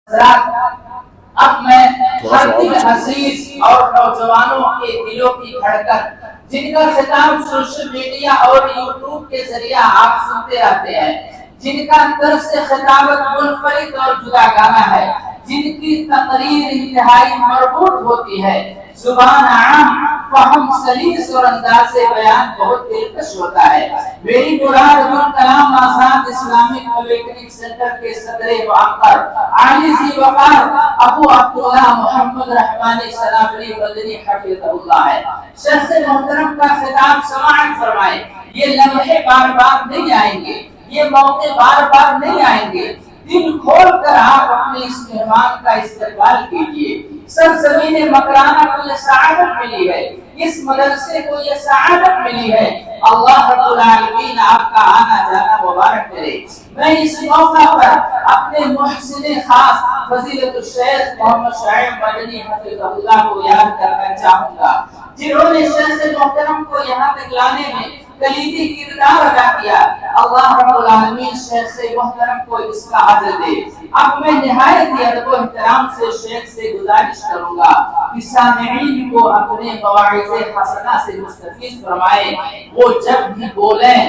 اب میں ہر دل عزیز اور نوجوانوں کے دلوں کی دھڑکن جن کا خطاب سوشل میڈیا اور یوٹیوب کے ذریعہ آپ سنتے رہتے ہیں، جن کا طرز خطابت منفرد اور جداگانہ ہے، جن کی تقریر انتہائی مربوط ہوتی ہے، زبان عام، فہم سلیس اور انداز بیان بہت دلکش ہوتا ہے۔ میری مراد Abul Kalam Azad Islamic awakening centre کے صدر مؤخر عالی ذی وقار ابو عبداللہ محمد رحمانی سنابری مدنی حفظہ اللہ ہے۔ شیخ محترم کا خطاب سماعت فرمائیں۔ یہ لمحے بار بار نہیں آئیں گے، یہ موقع بار بار نہیں آئیں گے۔ دل کھول کر آپ اپنے اس مہمان کا استقبال کیجئے۔ سرزمین مکرانہ کو یہ سعادت ملی ہے، اس مدرسے کو یہ سعادت ملی ہے۔ اللہ رب العالمین آپ کا آنا جانا مبارک کرے۔ میں اس موقع پر اپنے محسن خاص فضیلت الشیخ محمد شعیب مدنی حفظہ اللہ کو یاد کرنا چاہوں گا، جنہوں نے شیخ محترم کو یہاں تک لانے میں کلیدی کردار ادا کیا۔ اللہ رب العالمین شیخ محترم کو اس کا عزت دے۔ اب میں نہایت ہی ادب و احترام سے شیخ سے گزارش کروں گا کہ سامعین کو اپنے مواعظ حسنہ سے مستفید فرمائے۔ وہ جب بھی بولیں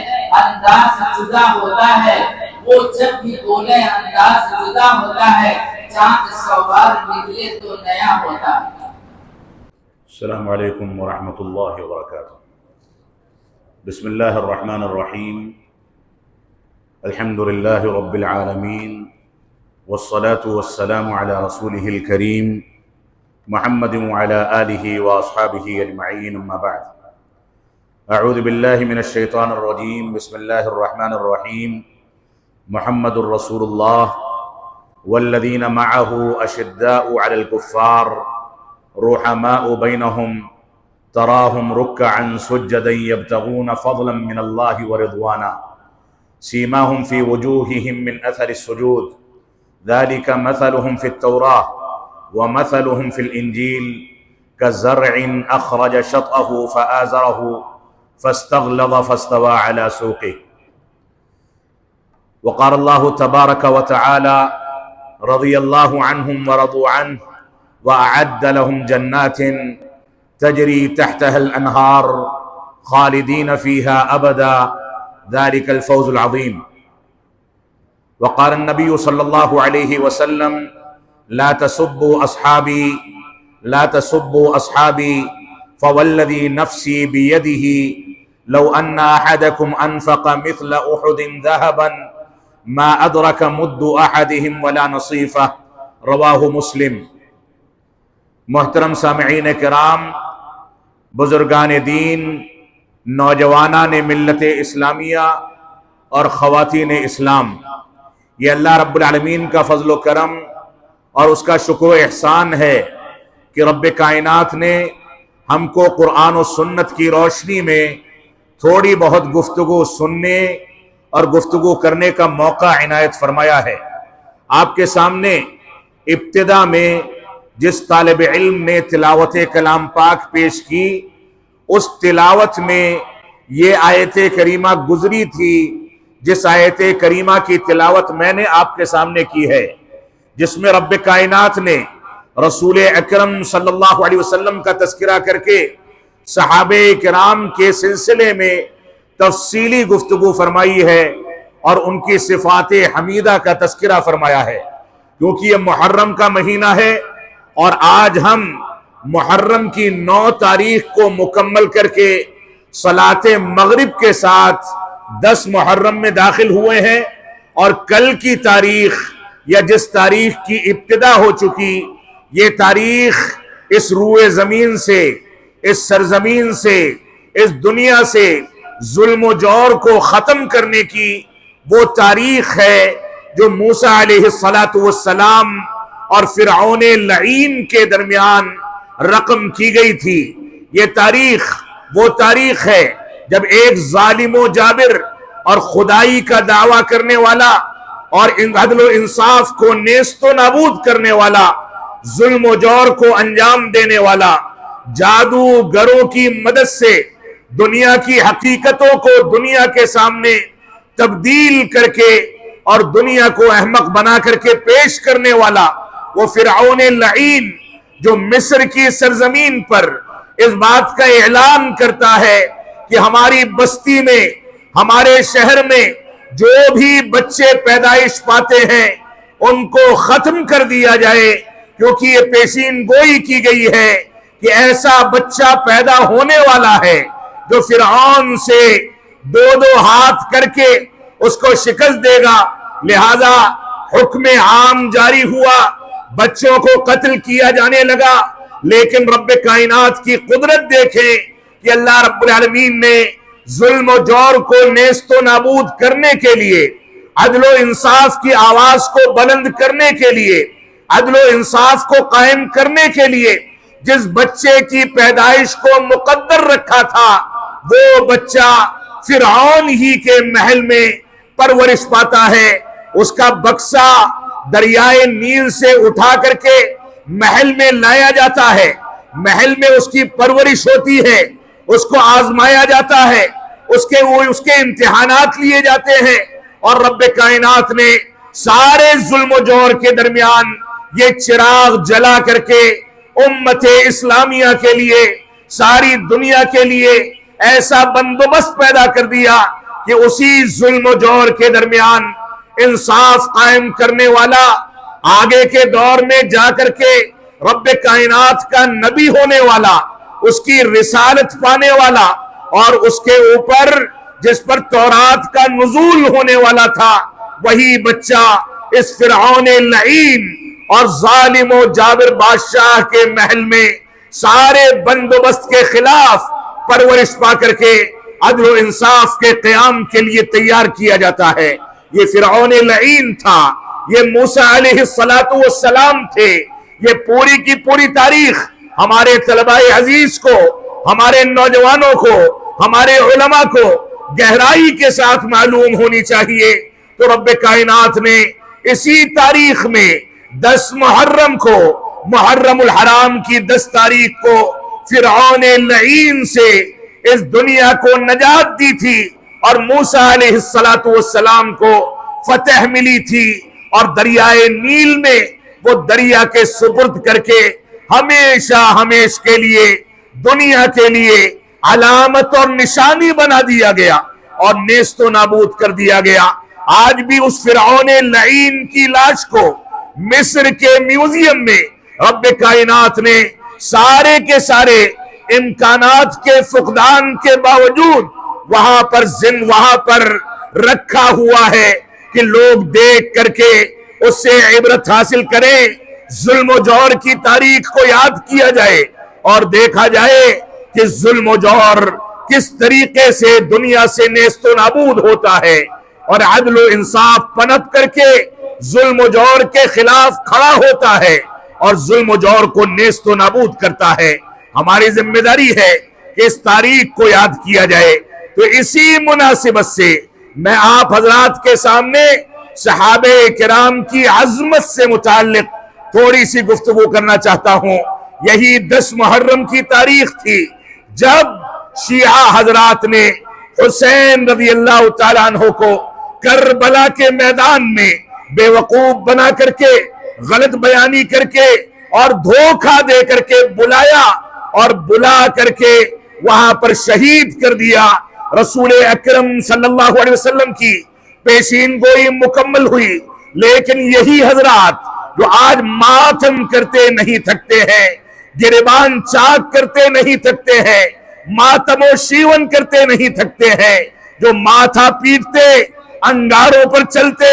انداز جدا ہوتا ہے، وہ جب بھی بولیں انداز جدا ہوتا ہے، چاند سوار نکلے تو نیا ہوتا ہے۔ السلام علیکم ورحمۃ اللہ وبرکاتہ۔ بسم اللہ الرحمن الرحیم، الحمد للہ رب العالمین، والصلاة والسلام علی رسولہ الکریم محمد وعلی آلہ واصحابہ اجمعین، اما بعد۔ اعوذ باللہ من الشیطان الرجیم، بسم اللہ الرحمن الرحیم۔ محمد رسول اللہ والذین معہ اشداء علی الکفار رحماء بینہم تراہم رکعا سجدا یبتغون فضلا من اللہ ورضوانا سیماہم فی وجوہہم من اثر السجود ذلک مثلہم فی التوراة ومثلہم فی الانجیل كزرع اخرج شطأه فآزره فاستغلظ فاستوى على سوقه۔ وقال الله تبارك وتعالى رضي الله عنهم ورضوا عنه وأعد لهم جنات تجري تحتها الأنهار خالدين فيها أبدا ذلك الفوز العظيم۔ وقال النبي صلى الله عليه وسلم لا تسبوا أصحابي فوالذي نفسي بيده لو أن أحدكم أنفق مثل أحد ذهبا ما أدرك مد أحدهم ولا نصيفه، رواه مسلم۔ محترم سامعین کرام، بزرگان دین، نوجوانان ملت اسلامیہ اور خواتین اسلام، یہ اللہ رب العالمین کا فضل و کرم اور اس کا شکر و احسان ہے کہ رب کائنات نے ہم کو قرآن و سنت کی روشنی میں تھوڑی بہت گفتگو سننے اور گفتگو کرنے کا موقع عنایت فرمایا ہے۔ آپ کے سامنے ابتدا میں جس طالب علم نے تلاوت کلام پاک پیش کی، اس تلاوت میں یہ آیت کریمہ گزری تھی جس آیت کریمہ کی تلاوت میں نے آپ کے سامنے کی ہے، جس میں رب کائنات نے رسول اکرم صلی اللہ علیہ وسلم کا تذکرہ کر کے صحابہ کرام کے سلسلے میں تفصیلی گفتگو فرمائی ہے اور ان کی صفات حمیدہ کا تذکرہ فرمایا ہے۔ کیونکہ یہ محرم کا مہینہ ہے اور آج ہم محرم کی 9 تاریخ کو مکمل کر کے صلاۃ مغرب کے ساتھ 10 محرم میں داخل ہوئے ہیں، اور کل کی تاریخ یا جس تاریخ کی ابتدا ہو چکی، یہ تاریخ اس روئے زمین سے، اس سرزمین سے، اس دنیا سے ظلم و جور کو ختم کرنے کی وہ تاریخ ہے جو موسیٰ علیہ السلام اور فرعون لعین کے درمیان رقم کی گئی تھی۔ یہ تاریخ وہ تاریخ ہے جب ایک ظالم و جابر اور خدائی کا دعویٰ کرنے والا اور عدل و انصاف کو نیست و نابود کرنے والا، ظلم و جور کو انجام دینے والا، جادوگروں کی مدد سے دنیا کی حقیقتوں کو دنیا کے سامنے تبدیل کر کے اور دنیا کو احمق بنا کر کے پیش کرنے والا وہ فرعون لعین جو مصر کی سرزمین پر اس بات کا اعلان کرتا ہے کہ ہماری بستی میں، ہمارے شہر میں جو بھی بچے پیدائش پاتے ہیں ان کو ختم کر دیا جائے، کیونکہ یہ پیشین گوئی کی گئی ہے کہ ایسا بچہ پیدا ہونے والا ہے جو فرعون سے دو ہاتھ کر کے اس کو شکست دے گا۔ لہذا حکم عام جاری ہوا، بچوں کو قتل کیا جانے لگا، لیکن رب کائنات کی قدرت دیکھیں کہ اللہ رب العالمین نے ظلم و جور کو نیست و نابود کرنے کے لیے، عدل و انصاف کی آواز کو بلند کرنے کے لیے، عدل و انصاف کو قائم کرنے کے لیے جس بچے کی پیدائش کو مقدر رکھا تھا، وہ بچہ فرعون ہی کے محل میں پرورش پاتا ہے۔ اس کا بکسا دریائے نیل سے اٹھا کر کے محل میں لایا جاتا ہے، محل میں اس کی پرورش ہوتی ہے، اس کو آزمایا جاتا ہے، اس کے امتحانات لیے جاتے ہیں، اور رب کائنات نے سارے ظلم و جور کے درمیان یہ چراغ جلا کر کے امت اسلامیہ کے لیے، ساری دنیا کے لیے ایسا بندوبست پیدا کر دیا کہ اسی ظلم و جور کے درمیان انصاف قائم کرنے والا، آگے کے دور میں جا کر کے رب کائنات کا نبی ہونے والا، اس کی رسالت پانے والا، اور اس کے اوپر جس پر تورات کا نزول ہونے والا تھا، وہی بچہ اس فرعون لعین اور ظالم و جابر بادشاہ کے محل میں سارے بندوبست کے خلاف پرورش پا کر کے عدل و انصاف کے قیام کے لیے تیار کیا جاتا ہے۔ یہ فرعون لعین تھا، یہ موسیٰ علیہ السلام تھے۔ یہ پوری کی پوری تاریخ ہمارے طلباء عزیز کو، ہمارے نوجوانوں کو، ہمارے علماء کو گہرائی کے ساتھ معلوم ہونی چاہیے۔ تو رب کائنات نے اسی تاریخ میں 10 محرم کو، محرم الحرام کی 10 تاریخ کو فرعون لعین سے اس دنیا کو نجات دی تھی، اور موسیٰ علیہ السلام کو فتح ملی تھی، اور دریائے نیل میں وہ دریا کے سپرد کر کے ہمیشہ ہمیش کے لیے دنیا کے لیے علامت اور نشانی بنا دیا گیا اور نیست و نابود کر دیا گیا۔ آج بھی اس فرعون لعین کی لاش کو مصر کے میوزیم میں رب کائنات نے سارے کے سارے امکانات کے فقدان کے باوجود وہاں پر رکھا ہوا ہے کہ لوگ دیکھ کر کے اس سے عبرت حاصل کریں، ظلم و جور کی تاریخ کو یاد کیا جائے اور دیکھا جائے کہ ظلم و جور کس طریقے سے دنیا سے نیست و نابود ہوتا ہے، اور عدل و انصاف پنپ کر کے ظلم و جور کے خلاف کھڑا ہوتا ہے اور ظلم و جور کو نیست و نابود کرتا ہے۔ ہماری ذمہ داری ہے کہ اس تاریخ کو یاد کیا جائے۔ تو اسی مناسبت سے میں آپ حضرات کے سامنے صحابہ کرام کی عظمت سے متعلق تھوڑی سی گفتگو کرنا چاہتا ہوں۔ یہی 10 محرم کی تاریخ تھی جب شیعہ حضرات نے حسین رضی اللہ تعالیٰ عنہ کو کربلا کے میدان میں بے وقوف بنا کر کے، غلط بیانی کر کے اور دھوکہ دے کر کے بلایا، اور بلا کر کے وہاں پر شہید کر دیا۔ رسول اکرم صلی اللہ علیہ وسلم کی پیشین گوئی مکمل ہوئی، لیکن یہی حضرات جو آج ماتم کرتے نہیں تھکتے ہیں، گریبان چاک کرتے نہیں تھکتے ہیں، ماتم و شیون کرتے نہیں تھکتے ہیں، جو ماتھا پیٹتے، انگاروں پر چلتے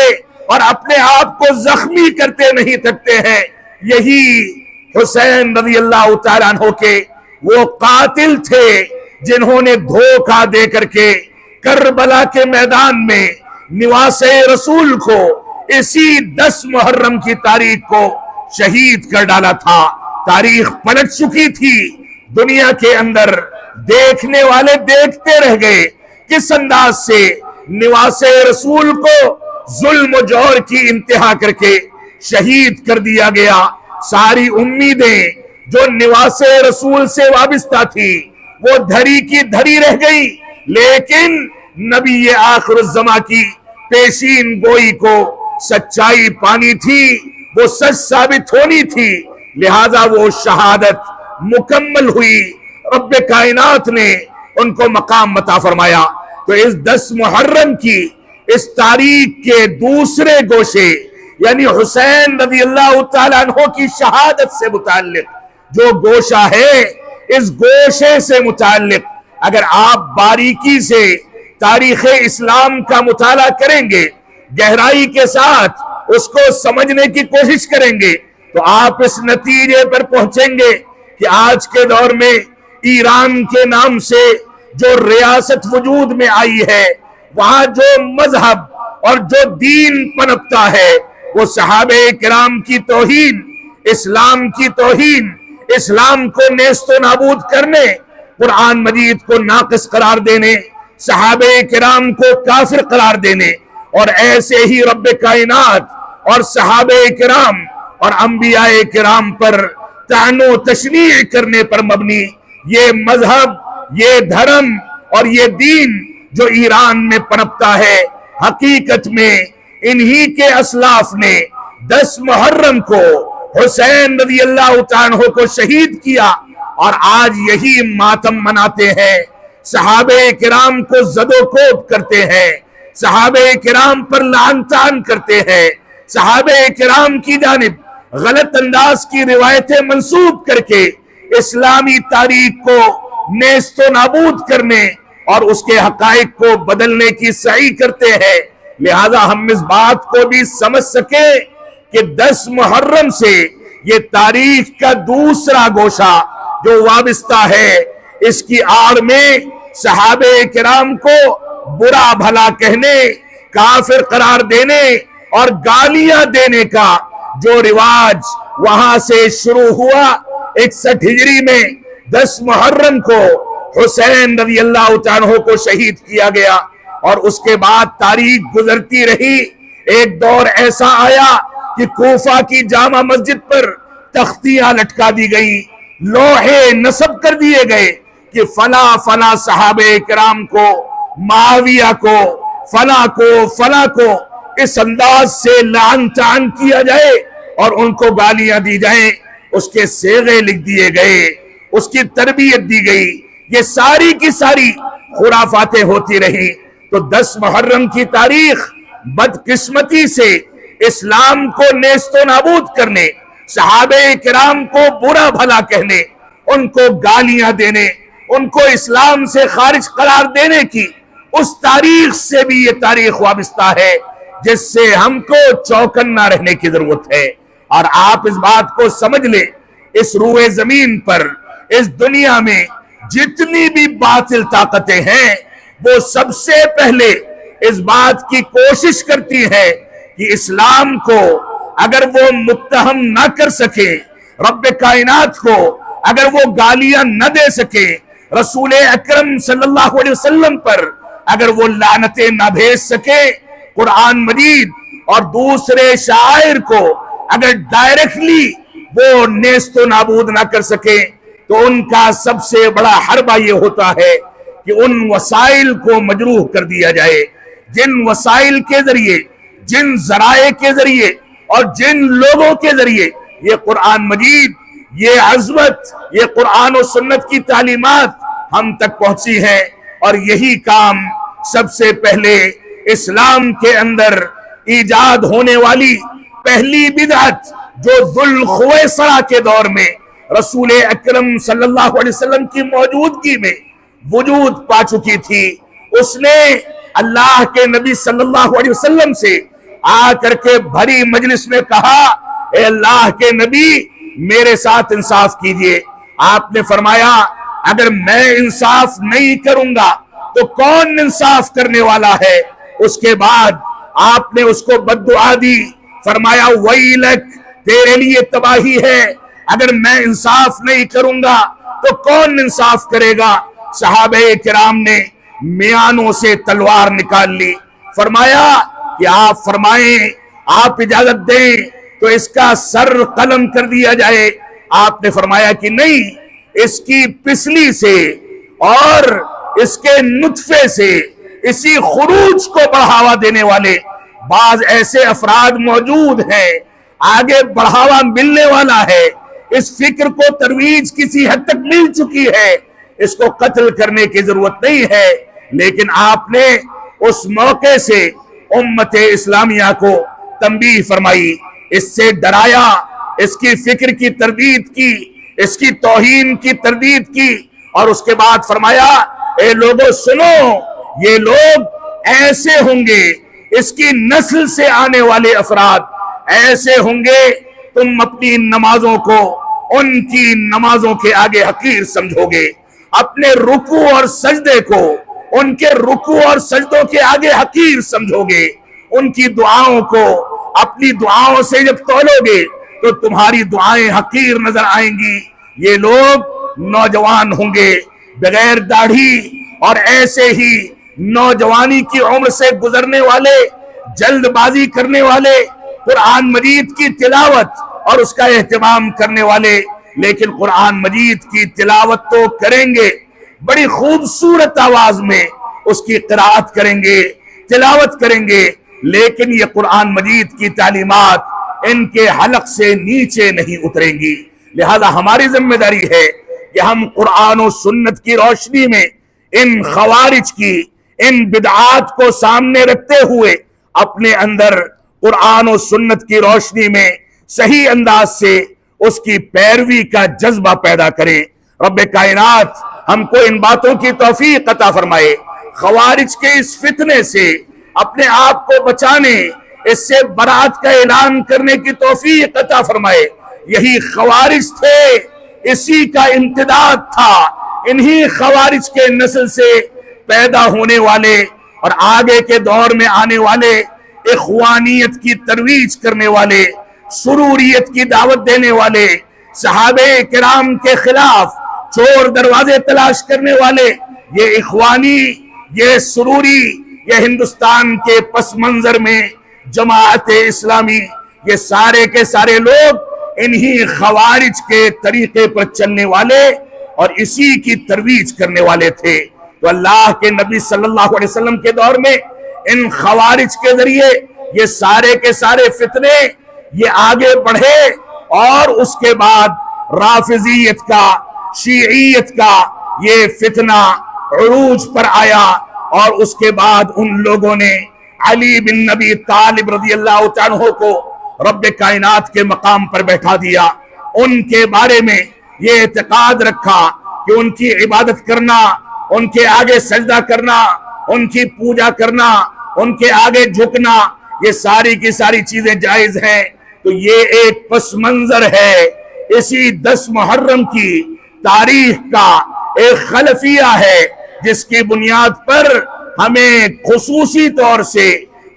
اور اپنے آپ کو زخمی کرتے نہیں تھکتے ہیں، یہی حسین رضی اللہ تعالیٰ عنہ کے وہ قاتل تھے جنہوں نے دھوکہ دے کر کے کربلا کے میدان میں نواس رسول کو اسی 10 محرم کی تاریخ کو شہید کر ڈالا تھا۔ تاریخ پلٹ چکی تھی دنیا کے اندر، دیکھنے والے دیکھتے رہ گئے کس انداز سے نواس رسول کو ظلم و جور کی انتہا کر کے شہید کر دیا گیا۔ ساری امیدیں جو نواس رسول سے وابستہ تھی وہ دھری کی دھری رہ گئی، لیکن نبی آخر الزماں کی پیشین گوئی کو سچائی پانی تھی، وہ سچ ثابت ہونی تھی، لہذا وہ شہادت مکمل ہوئی، رب کائنات نے ان کو مقام عطا فرمایا۔ تو اس 10 محرم کی اس تاریخ کے دوسرے گوشے یعنی حسین رضی اللہ تعالیٰ عنہ کی شہادت سے متعلق جو گوشہ ہے، اس گوشے سے متعلق اگر آپ باریکی سے تاریخ اسلام کا مطالعہ کریں گے، گہرائی کے ساتھ اس کو سمجھنے کی کوشش کریں گے، تو آپ اس نتیجے پر پہنچیں گے کہ آج کے دور میں ایران کے نام سے جو ریاست وجود میں آئی ہے، وہاں جو مذہب اور جو دین پنپتا ہے وہ صحابہ کرام کی توہین، اسلام کی توہین، اسلام کو نیست و نابود کرنے، قرآن مجید کو ناقص قرار دینے، صحابہ کرام کو کافر قرار دینے، اور ایسے ہی رب کائنات اور صحابہ کرام اور انبیاء کرام پر طعن و تشنیع کرنے پر مبنی یہ مذہب، یہ دھرم اور یہ دین جو ایران میں پنپتا ہے، حقیقت میں انہی کے اسلاف نے 10 محرم کو حسین رضی اللہ تعالیٰ عنہ کو شہید کیا، اور آج یہی ماتم مناتے ہیں، صحابہ کرام کو زد و کوب کرتے ہیں، صحابہ کرام پر لعن طعن کرتے ہیں، صحابہ کرام کی جانب غلط انداز کی روایتیں منسوب کر کے اسلامی تاریخ کو نیست و نابود کرنے اور اس کے حقائق کو بدلنے کی سعی کرتے ہیں۔ لہذا ہم اس بات کو بھی سمجھ سکیں کہ 10 محرم سے یہ تاریخ کا دوسرا گوشہ جو وابستہ ہے، اس کی آڑ میں صحابہ کرام کو برا بھلا کہنے، کافر قرار دینے اور گالیاں دینے کا جو رواج وہاں سے شروع ہوا، 61 ہجری میں 10 محرم کو حسین رضی اللہ تعالیٰ کو شہید کیا گیا، اور اس کے بعد تاریخ گزرتی رہی۔ ایک دور ایسا آیا کہ کوفہ کی جامع مسجد پر تختیاں لٹکا دی گئی، لوحے نصب کر دیے گئے کہ فلاں فلاں صحابہ کرام کو، معاویہ کو، فلاں کو، فلاں کو اس انداز سے لعن طعن کیا جائے اور ان کو گالیاں دی جائیں، اس کے صیغے لکھ دیے گئے، اس کی تربیت دی گئی، یہ ساری کی ساری خرافاتیں ہوتی رہی۔ تو 10 محرم کی تاریخ بدقسمتی سے اسلام کو نیست و نابود کرنے، صحابہ کرام کو برا بھلا کہنے، ان کو گالیاں دینے، ان کو اسلام سے خارج قرار دینے کی اس تاریخ سے بھی یہ تاریخ وابستہ ہے، جس سے ہم کو چوکنا رہنے کی ضرورت ہے۔ اور آپ اس بات کو سمجھ لیں، اس روئے زمین پر، اس دنیا میں جتنی بھی باطل طاقتیں ہیں، وہ سب سے پہلے اس بات کی کوشش کرتی ہے کہ اسلام کو اگر وہ متہم نہ کر سکے، رب کائنات کو اگر وہ گالیاں نہ دے سکے، رسول اکرم صلی اللہ علیہ وسلم پر اگر وہ لعنتیں نہ بھیج سکے، قرآن مجید اور دوسرے شاعر کو اگر ڈائریکٹلی وہ نیست و نابود نہ کر سکے، تو ان کا سب سے بڑا حربہ یہ ہوتا ہے کہ ان وسائل کو مجروح کر دیا جائے، جن وسائل کے ذریعے، جن ذرائع کے ذریعے اور جن لوگوں کے ذریعے یہ قرآن مجید، یہ عظمت، یہ قرآن و سنت کی تعلیمات ہم تک پہنچی ہے۔ اور یہی کام سب سے پہلے اسلام کے اندر ایجاد ہونے والی پہلی بدعت جو ذوالخویصرہ کے دور میں رسول اکرم صلی اللہ علیہ وسلم کی موجودگی میں وجود پا چکی تھی، اس نے اللہ کے نبی صلی اللہ علیہ وسلم سے آ کر کے بھری مجلس میں کہا، اے اللہ کے نبی میرے ساتھ انصاف کیجئے۔ آپ نے فرمایا اگر میں انصاف نہیں کروں گا تو کون انصاف کرنے والا ہے؟ اس کے بعد آپ نے اس کو بددعا دی، فرمایا ویلک، تیرے لیے تباہی ہے، اگر میں انصاف نہیں کروں گا تو کون انصاف کرے گا؟ صحابہ کرام نے میانوں سے تلوار نکال لی، فرمایا کہ آپ فرمائیں، آپ اجازت دیں تو اس کا سر قلم کر دیا جائے۔ آپ نے فرمایا کہ نہیں، اس کی پسلی سے اور اس کے نطفے سے اسی خروج کو بڑھاوا دینے والے بعض ایسے افراد موجود ہیں، آگے بڑھاوا ملنے والا ہے، اس فکر کو ترویج کسی حد تک مل چکی ہے، اس کو قتل کرنے کی ضرورت نہیں ہے، لیکن آپ نے اس موقع سے امت اسلامیہ کو تنبیہ فرمائی، اس سے ڈرایا، اس کی فکر کی تردید کی، اس کی توہین کی تردید کی، اور اس کے بعد فرمایا اے لوگوں سنو، یہ لوگ ایسے ہوں گے، اس کی نسل سے آنے والے افراد ایسے ہوں گے، تم اپنی نمازوں کو ان کی نمازوں کے آگے حقیر سمجھو گے، اپنے رکوع اور سجدے کو ان کے رکوع اور سجدوں کے آگے حقیر سمجھو گے، ان کی دعاؤں کو اپنی دعاؤں سے جب تولو گے تو تمہاری دعائیں حقیر نظر آئیں گی۔ یہ لوگ نوجوان ہوں گے بغیر داڑھی اور ایسے ہی نوجوانی کی عمر سے گزرنے والے، جلد بازی کرنے والے، قرآن مجید کی تلاوت اور اس کا اہتمام کرنے والے، لیکن قرآن مجید کی تلاوت تو کریں گے، بڑی خوبصورت آواز میں اس کی قرأت کریں گے، تلاوت کریں گے، لیکن یہ قرآن مجید کی تعلیمات ان کے حلق سے نیچے نہیں اتریں گی۔ لہذا ہماری ذمہ داری ہے کہ ہم قرآن و سنت کی روشنی میں ان خوارج کی، ان بدعات کو سامنے رکھتے ہوئے اپنے اندر قرآن و سنت کی روشنی میں صحیح انداز سے اس کی پیروی کا جذبہ پیدا کریں۔ رب کائنات ہم کو ان باتوں کی توفیق عطا فرمائے، خوارج کے اس فتنے سے اپنے آپ کو بچانے، اس سے برات کا اعلان کرنے کی توفیق عطا فرمائے۔ یہی خوارج تھے، اسی کا امتداد تھا، انہی خوارج کے نسل سے پیدا ہونے والے اور آگے کے دور میں آنے والے اخوانیت کی ترویج کرنے والے، سروریت کی دعوت دینے والے، صحابہ کرام کے خلاف چور دروازے تلاش کرنے والے، یہ اخوانی، یہ سروری، یہ ہندوستان کے پس منظر میں جماعت اسلامی، یہ سارے کے سارے لوگ انہی خوارج کے طریقے پر چلنے والے اور اسی کی ترویج کرنے والے تھے۔ تو اللہ کے نبی صلی اللہ علیہ وسلم کے دور میں ان خوارج کے ذریعے یہ سارے کے سارے فتنے یہ آگے بڑھے، اور اس کے بعد رافضیت کا، شیعیت کا یہ فتنہ عروج پر آیا، اور اس کے بعد ان لوگوں نے علی بن نبی طالب رضی اللہ عنہ کو رب کائنات کے مقام پر بیٹھا دیا، ان کے بارے میں یہ اعتقاد رکھا کہ ان کی عبادت کرنا، ان کے آگے سجدہ کرنا، ان کی پوجا کرنا، ان کے آگے جھکنا، یہ ساری کی ساری چیزیں جائز ہیں۔ تو یہ ایک پس منظر ہے، اسی 10 محرم کی تاریخ کا ایک خلفیہ ہے، جس کی بنیاد پر ہمیں خصوصی طور سے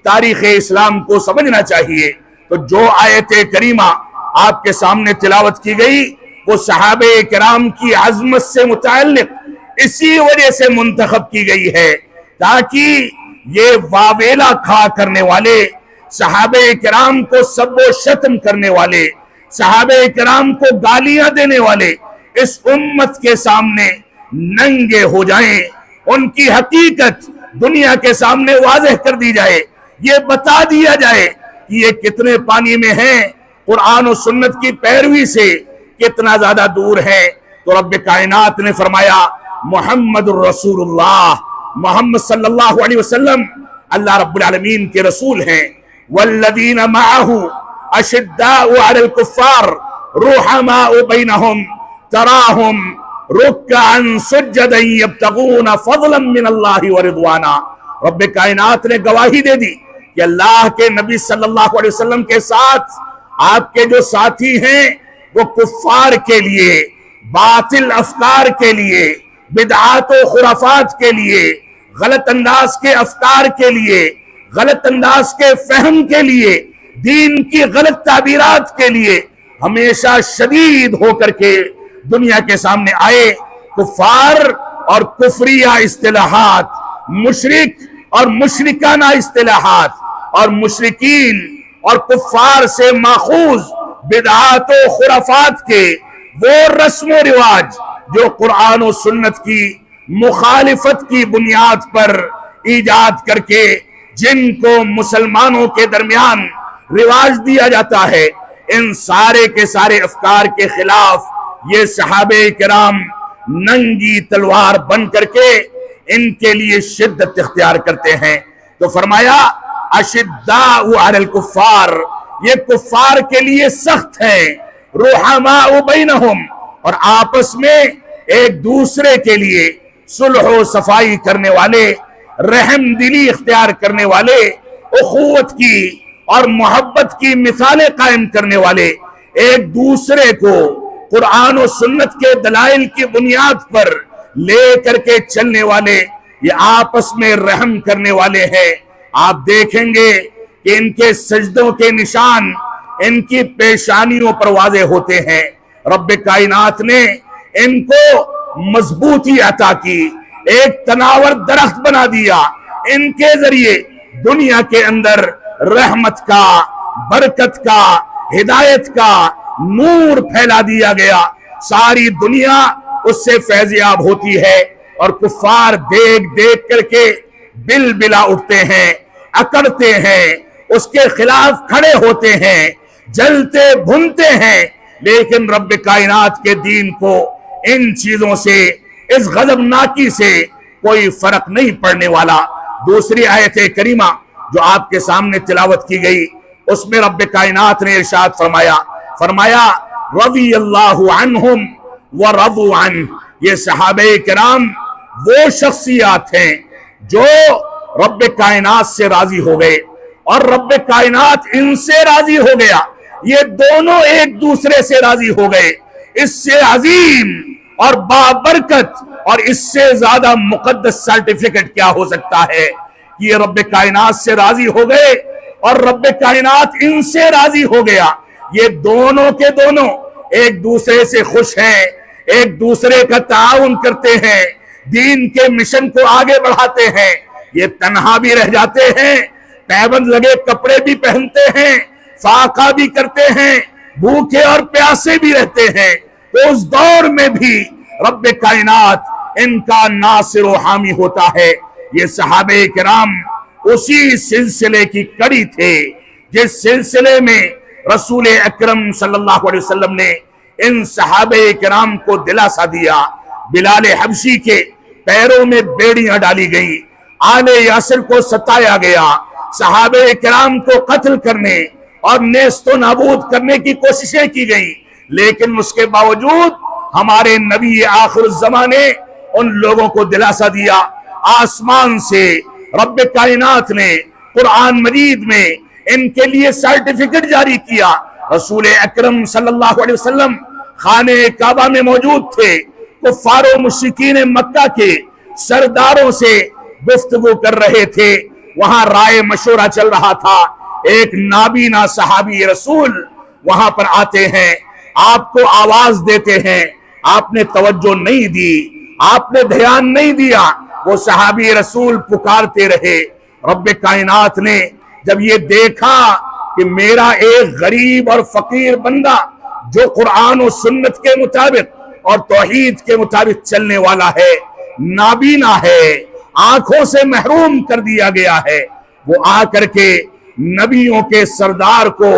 تاریخ اسلام کو سمجھنا چاہیے۔ تو جو آیت کریمہ آپ کے سامنے تلاوت کی گئی وہ صحابہ کرام کی عظمت سے متعلق اسی وجہ سے منتخب کی گئی ہے تاکہ یہ واویلا کھا کرنے والے، صحابہ کرام کو سب و شتم کرنے والے، صحابہ کرام کو گالیاں دینے والے اس امت کے سامنے ننگے ہو جائیں، ان کی حقیقت دنیا کے سامنے واضح کر دی جائے، یہ بتا دیا جائے کہ یہ کتنے پانی میں ہیں، قرآن و سنت کی پیروی سے کتنا زیادہ دور ہے۔ تو رب کائنات نے فرمایا محمد الرسول اللہ، محمد صلی اللہ علیہ وسلم اللہ رب العالمین کے رسول ہیں۔ والذین معہ اشداء علی الکفار رحماء بینہم تراہم رکعا سجدا یبتغون فضلا من اللہ ورضوانا۔ رب کائنات نے گواہی دے دی کہ اللہ کے نبی صلی اللہ علیہ وسلم کے ساتھ آپ کے جو ساتھی ہیں وہ کفار کے لیے، باطل افکار کے لیے، بدعات و خرافات کے لیے، غلط انداز کے افکار کے لیے، غلط انداز کے فہم کے لیے، دین کی غلط تعبیرات کے لیے ہمیشہ شدید ہو کر کے دنیا کے سامنے آئے۔ کفار اور کفریہ اصطلاحات، مشرک اور مشرکانہ اصطلاحات، اور مشرکین اور کفار سے ماخوذ بدعات و خرافات کے وہ رسم و رواج جو قرآن و سنت کی مخالفت کی بنیاد پر ایجاد کر کے جن کو مسلمانوں کے درمیان رواج دیا جاتا ہے، ان سارے کے سارے افکار کے خلاف یہ صحابہ کرام ننگی تلوار بن کر کے ان کے لیے شدت اختیار کرتے ہیں۔ تو فرمایا اشداء علی الکفار، یہ کفار کے لیے سخت ہیں، رحماء بینہم، اور آپس میں ایک دوسرے کے لیے صلح و صفائی کرنے والے، رحم دلی اختیار کرنے والے، اخوت کی اور محبت کی مثالیں قائم کرنے والے، ایک دوسرے کو قرآن و سنت کے دلائل کی بنیاد پر لے کر کے چلنے والے، یہ آپس میں رحم کرنے والے ہیں۔ آپ دیکھیں گے کہ ان کے سجدوں کے نشان ان کی پیشانیوں پر واضح ہوتے ہیں۔ رب کائنات نے ان کو مضبوطی عطا کی، ایک تناور درخت بنا دیا، ان کے ذریعے دنیا کے اندر رحمت کا، برکت کا، ہدایت کا نور پھیلا دیا گیا، ساری دنیا اس سے فیضیاب ہوتی ہے، اور کفار دیکھ دیکھ کر کے بل بلا اٹھتے ہیں، اکڑتے ہیں، اس کے خلاف کھڑے ہوتے ہیں، جلتے بھنتے ہیں، لیکن رب کائنات کے دین کو ان چیزوں سے، اس غضبناکی سے کوئی فرق نہیں پڑنے والا۔ دوسری آیت کریمہ جو آپ کے سامنے تلاوت کی گئی، اس میں رب کائنات نے ارشاد فرمایا رضی اللہ عنہم ورضوا عنہ، یہ صحابہ کرام وہ شخصیات ہیں جو رب کائنات سے راضی ہو گئے اور رب کائنات ان سے راضی ہو گیا، یہ دونوں ایک دوسرے سے راضی ہو گئے۔ اس سے عظیم اور بابرکت اور اس سے زیادہ مقدس سرٹیفکیٹ کیا ہو سکتا ہے کہ یہ رب کائنات سے راضی ہو گئے اور رب کائنات ان سے راضی ہو گیا۔ یہ دونوں کے دونوں ایک دوسرے سے خوش ہیں، ایک دوسرے کا تعاون کرتے ہیں، دین کے مشن کو آگے بڑھاتے ہیں۔ یہ تنہا بھی رہ جاتے ہیں، پیبند لگے کپڑے بھی پہنتے ہیں، فاقہ بھی کرتے ہیں، بھوکے اور پیاسے بھی رہتے ہیں، تو اس دور میں بھی رب کائنات ان کا ناصر و حامی ہوتا ہے۔ یہ صحابہ کرام اسی سلسلے کی کڑی تھے جس سلسلے میں رسول اکرم صلی اللہ علیہ وسلم نے ان صحابہ کرام کو دلاسا دیا۔ بلال حبشی کے پیروں میں بیڑیاں ڈالی گئیں، آل یاسر کو ستایا گیا، صحابہ کرام کو قتل کرنے اور نیست و نابود کرنے کی کوششیں کی گئیں، لیکن اس کے باوجود ہمارے نبی آخر الزمان نے ان لوگوں کو دلاسا دیا۔ آسمان سے رب کائنات نے قرآن مجید میں ان کے لیے سرٹیفکیٹ جاری کیا۔ رسول اکرم صلی اللہ علیہ وسلم خانہ کعبہ میں موجود تھے، کفار و مشرکین مکہ کے سرداروں سے گفتگو کر رہے تھے، وہاں رائے مشورہ چل رہا تھا۔ ایک نابینا صحابی رسول وہاں پر آتے ہیں، آپ کو آواز دیتے ہیں، آپ نے توجہ نہیں دی، آپ نے دھیان نہیں دیا، وہ صحابی رسول پکارتے رہے۔ رب کائنات نے جب یہ دیکھا کہ میرا ایک غریب اور فقیر بندہ جو قرآن و سنت کے مطابق اور توحید کے مطابق چلنے والا ہے، نابینا ہے، آنکھوں سے محروم کر دیا گیا ہے، وہ آ کر کے نبیوں کے سردار کو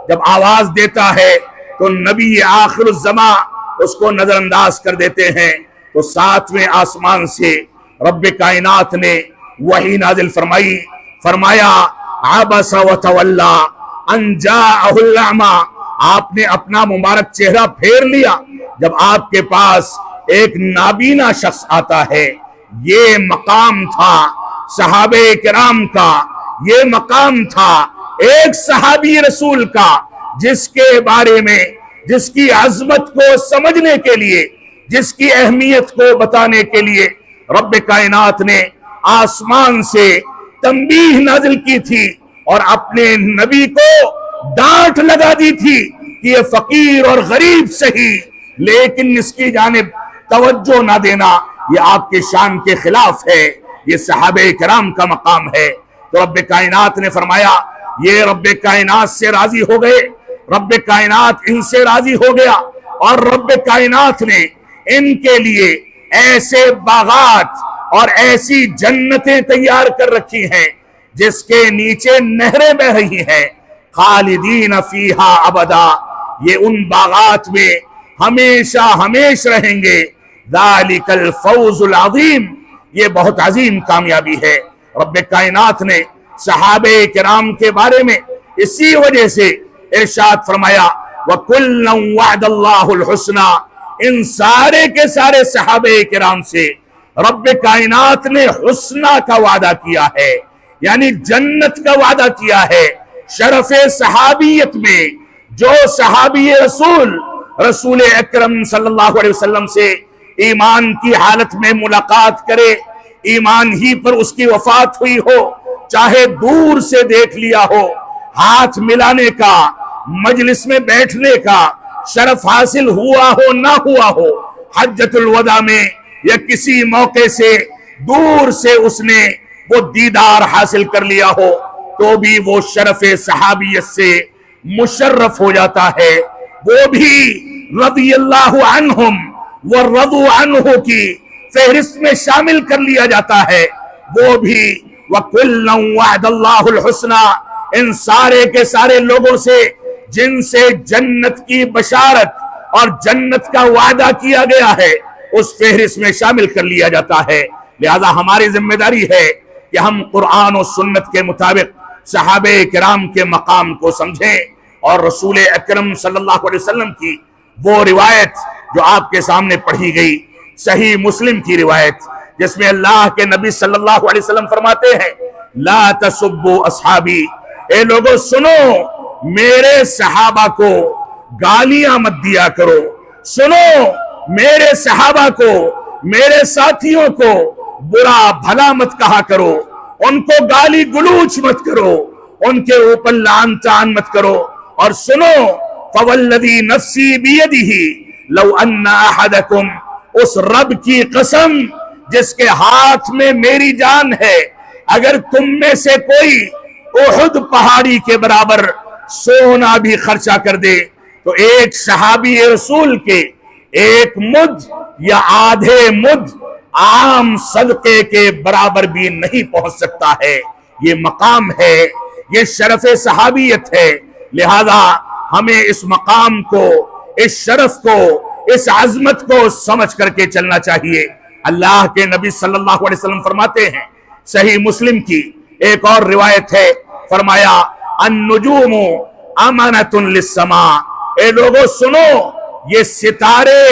جب آواز دیتا ہے تو نبی آخر الزمان اس کو نظر انداز کر دیتے ہیں۔ تو ساتویں آسمان سے رب کائنات نے وحی نازل فرمایا عبس وتولا ان جاءہ الاعمی، آپ نے اپنا مبارک چہرہ پھیر لیا جب آپ کے پاس ایک نابینا شخص آتا ہے۔ یہ مقام تھا صحابہ کرام کا، یہ مقام تھا ایک صحابی رسول کا، جس کے بارے میں، جس کی عظمت کو سمجھنے کے لیے، جس کی اہمیت کو بتانے کے لیے رب کائنات نے آسمان سے تنبیہ نازل کی تھی اور اپنے نبی کو ڈانٹ لگا دی تھی کہ یہ فقیر اور غریب صحیح، لیکن اس کی جانب توجہ نہ دینا یہ آپ کے شان کے خلاف ہے، یہ صحابہ کرام کا مقام ہے۔ تو رب کائنات نے فرمایا یہ رب کائنات سے راضی ہو گئے، رب کائنات ان سے راضی ہو گیا، اور رب کائنات نے ان کے لیے ایسے باغات اور ایسی جنتیں تیار کر رکھی ہیں جس کے نیچے نہریں بہ رہی ہیں، خالدین فیہا ابدا، یہ ان باغات میں ہمیشہ ہمیشہ رہیں گے. ذالک الفوز العظیم، یہ بہت عظیم کامیابی ہے. رب کائنات نے صحابہ کرام کے بارے میں اسی وجہ سے ارشاد فرمایا وَكُلًّا وَعْدَ اللَّهُ الْحُسْنَى، ان سارے کے سارے صحابہ کرام سے رب کائنات نے حسنہ کا وعدہ کیا ہے، یعنی جنت کا وعدہ کیا ہے. شرف صحابیت میں جو صحابی رسول اکرم صلی اللہ علیہ وسلم سے ایمان کی حالت میں ملاقات کرے، ایمان ہی پر اس کی وفات ہوئی ہو، چاہے دور سے دیکھ لیا ہو، ہاتھ ملانے کا، مجلس میں بیٹھنے کا شرف حاصل ہوا ہو نہ ہوا ہو، حجۃ الوداع میں یا کسی موقع سے دور سے اس نے وہ دیدار حاصل کر لیا ہو، تو بھی وہ شرف صحابیت سے مشرف ہو جاتا ہے. وہ بھی رضی اللہ عنہم ورضوا عنہ کی فہرست میں شامل کر لیا جاتا ہے. وہ بھی وَكُلًّا وَعْدَ اللَّهُ الْحُسْنَى، ان سارے کے سارے لوگوں سے جن سے جنت کی بشارت اور جنت کا وعدہ کیا گیا ہے اس فہرست میں شامل کر لیا جاتا ہے. لہذا ہماری ذمہ داری ہے کہ ہم قرآن و سنت کے مطابق صحابہ کرام کے مقام کو سمجھیں اور رسول اکرم صلی اللہ علیہ وسلم کی وہ روایت جو آپ کے سامنے پڑھی گئی، صحیح مسلم کی روایت، جس میں اللہ کے نبی صلی اللہ علیہ وسلم فرماتے ہیں لا تسبوا اصحابی، اے لوگوں سنو میرے صحابہ کو گالیاں مت دیا کرو، سنو میرے صحابہ کو، میرے ساتھیوں کو برا بھلا مت کہا کرو، ان کو گالی گلوچ مت کرو، ان کے اوپر لعن طعن مت کرو. اور سنو فوالذی نفسی بیدہ لو ان احدکم، اس رب کی قسم جس کے ہاتھ میں میری جان ہے، اگر تم میں سے کوئی احد پہاڑی کے برابر سونا بھی خرچہ کر دے تو ایک صحابی رسول کے ایک مد یا آدھے مد عام صدقے کے برابر بھی نہیں پہنچ سکتا ہے. یہ مقام ہے، یہ شرف صحابیت ہے. لہذا ہمیں اس مقام کو، اس شرف کو، اس عظمت کو سمجھ کر کے چلنا چاہیے. اللہ کے نبی صلی اللہ علیہ وسلم فرماتے ہیں، صحیح مسلم کی ایک اور روایت ہے، فرمایا النجوم امانۃ للسماء، اے لوگوں سنو یہ ستارے،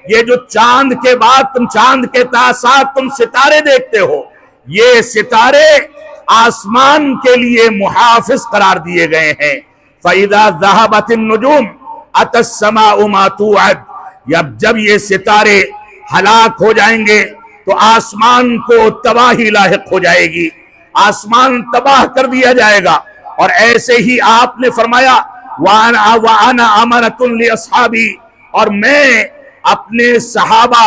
یہ جو چاند کے بعد تم چاند کے ساتھ تم ستارے دیکھتے ہو، یہ ستارے آسمان کے لیے محافظ قرار دیے گئے ہیں. فَإِذَا ذَهَبَتِ النُّجُومُ أَتَى السَّمَاءُ مَا تُوعَدُ، جب یہ ستارے ہلاک ہو جائیں گے تو آسمان کو تباہی لاحق ہو جائے گی، آسمان تباہ کر دیا جائے گا. اور ایسے ہی آپ نے فرمایا وَأَنَا أَمَنَةٌ لِأَصْحَابِي، اور میں اپنے صحابہ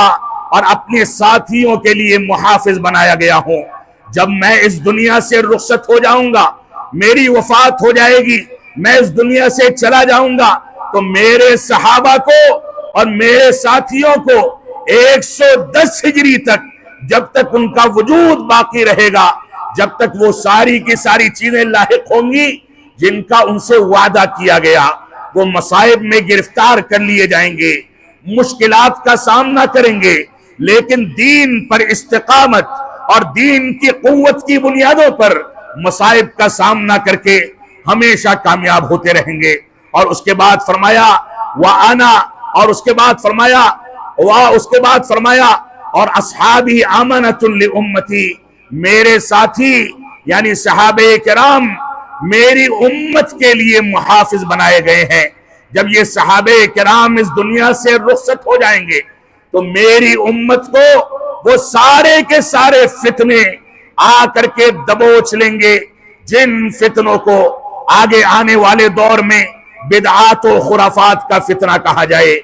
اور اپنے ساتھیوں کے لیے محافظ بنایا گیا ہوں. جب میں اس دنیا سے رخصت ہو جاؤں گا، میری وفات ہو جائے گی، میں اس دنیا سے چلا جاؤں گا، تو میرے صحابہ کو اور میرے ساتھیوں کو 110 ہجری تک، جب تک ان کا وجود باقی رہے گا، جب تک وہ ساری کی ساری چیزیں لاحق ہوں گی جن کا ان سے وعدہ کیا گیا. وہ مصائب میں گرفتار کر لیے جائیں گے، مشکلات کا سامنا کریں گے، لیکن دین پر استقامت اور دین کی قوت کی بنیادوں پر مصائب کا سامنا کر کے ہمیشہ کامیاب ہوتے رہیں گے. اور اس کے بعد فرمایا وَأَنَا، اور اس کے بعد فرمایا اور اصحابی آمنۃ لِأُمَّتِي، میرے ساتھی یعنی صحابہ کرام میری امت کے لیے محافظ بنائے گئے ہیں. جب یہ صحابہ کرام اس دنیا سے رخصت ہو جائیں گے تو میری امت کو وہ سارے کے سارے فتنے آ کر کے دبوچ لیں گے، جن فتنوں کو آگے آنے والے دور میں بدعات و خرافات کا فتنہ کہا جائے،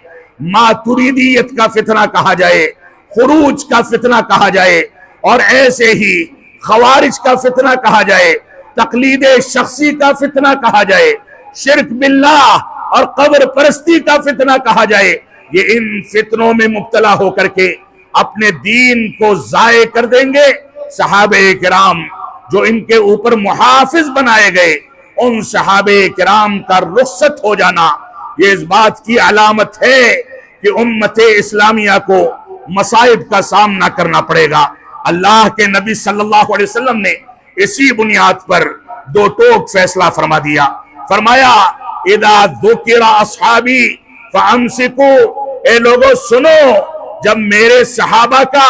ماتریدیت کا فتنہ کہا جائے، خروج کا فتنہ کہا جائے، اور ایسے ہی خوارج کا فتنہ کہا جائے، تقلید شخصی کا فتنہ کہا جائے، شرک باللہ اور قبر پرستی کا فتنہ کہا جائے. یہ ان فتنوں میں مبتلا ہو کر کے اپنے دین کو ضائع کر دیں گے. صحابہ کرام جو ان کے اوپر محافظ بنائے گئے، ان صحابہ کرام کا رخصت ہو جانا یہ اس بات کی علامت ہے کہ امت اسلامیہ کو مصائب کا سامنا کرنا پڑے گا۔ اللہ کے نبی صلی اللہ علیہ وسلم نے اسی بنیاد پر دو ٹوک فیصلہ فرما دیا، فرمایا اذا ذکر اصحابی فامسکوا، اے لوگوں سنو، جب میرے صحابہ کا،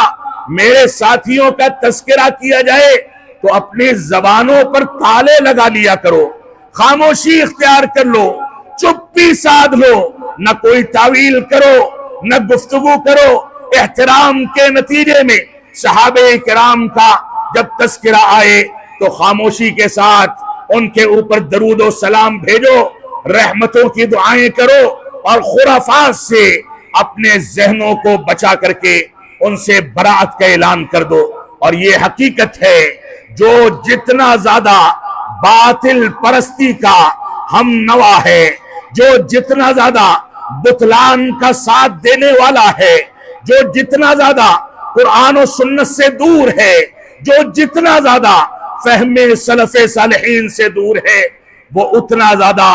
میرے ساتھیوں کا تذکرہ کیا جائے تو اپنی زبانوں پر تالے لگا لیا کرو، خاموشی اختیار کر لو، چپی سادھ لو، نہ کوئی تعویل کرو، نہ گفتگو کرو۔ احترام کے نتیجے میں صحابہ کرام کا جب تذکرہ آئے تو خاموشی کے ساتھ ان کے اوپر درود و سلام بھیجو، رحمتوں کی دعائیں کرو، اور خرافات سے اپنے ذہنوں کو بچا کر کے ان سے برات کا اعلان کر دو۔ اور یہ حقیقت ہے، جو جتنا زیادہ باطل پرستی کا ہم نوا ہے، جو جتنا زیادہ بطلان کا ساتھ دینے والا ہے، جو جتنا زیادہ قرآن و سنت سے دور ہے، جو جتنا زیادہ فہم سلف صالحین سے دور ہے، وہ اتنا زیادہ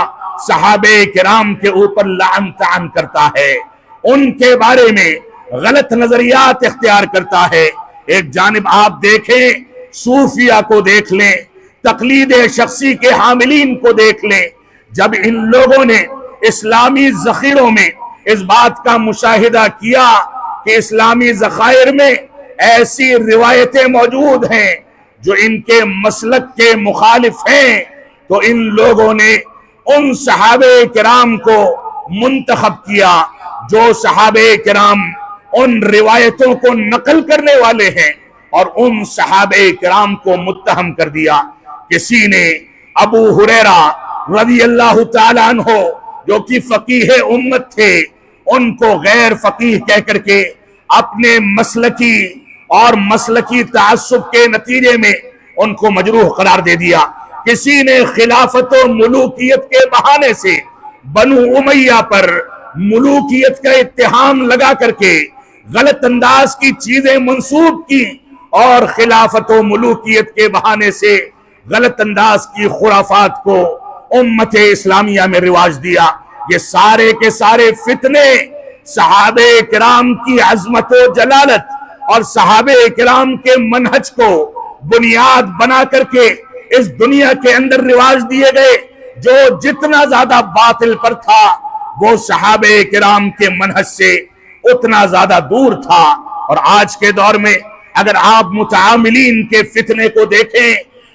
صحابہ کرام کے اوپر لعن طعن کرتا ہے، ان کے بارے میں غلط نظریات اختیار کرتا ہے۔ ایک جانب آپ دیکھیں، صوفیہ کو دیکھ لیں، تقلید شخصی کے حاملین کو دیکھ لیں، جب ان لوگوں نے اسلامی ذخیروں میں اس بات کا مشاہدہ کیا کہ اسلامی ذخائر میں ایسی روایتیں موجود ہیں جو ان کے مسلک کے مخالف ہیں، تو ان لوگوں نے ان صحابہ کرام کو منتخب کیا جو صحابہ کرام ان روایتوں کو نقل کرنے والے ہیں، اور ان صحابہ کرام کو متہم کر دیا۔ کسی نے ابو ہریرہ رضی اللہ تعالیٰ عنہ جو کہ فقیہ امت تھے، ان کو غیر فقیہ کہہ کر کے اپنے مسلکی تعصب کے نتیجے میں ان کو مجروح قرار دے دیا۔ کسی نے خلافت و ملوکیت کے بہانے سے بنو امیہ پر ملوکیت کا اتہام لگا کر کے غلط انداز کی چیزیں منسوب کی، اور خلافت و ملوکیت کے بہانے سے غلط انداز کی خرافات کو امت اسلامیہ میں رواج دیا۔ یہ سارے کے سارے فتنے صحابہ کرام کی عظمت و جلالت اور صحابہ کرام کے منہج کو بنیاد بنا کر کے اس دنیا کے اندر رواج دیے گئے۔ جو جتنا زیادہ باطل پر تھا وہ صحابہ کرام کے منہج سے اتنا زیادہ دور تھا۔ اور آج کے دور میں اگر آپ متعاملین کے فتنے کو دیکھیں،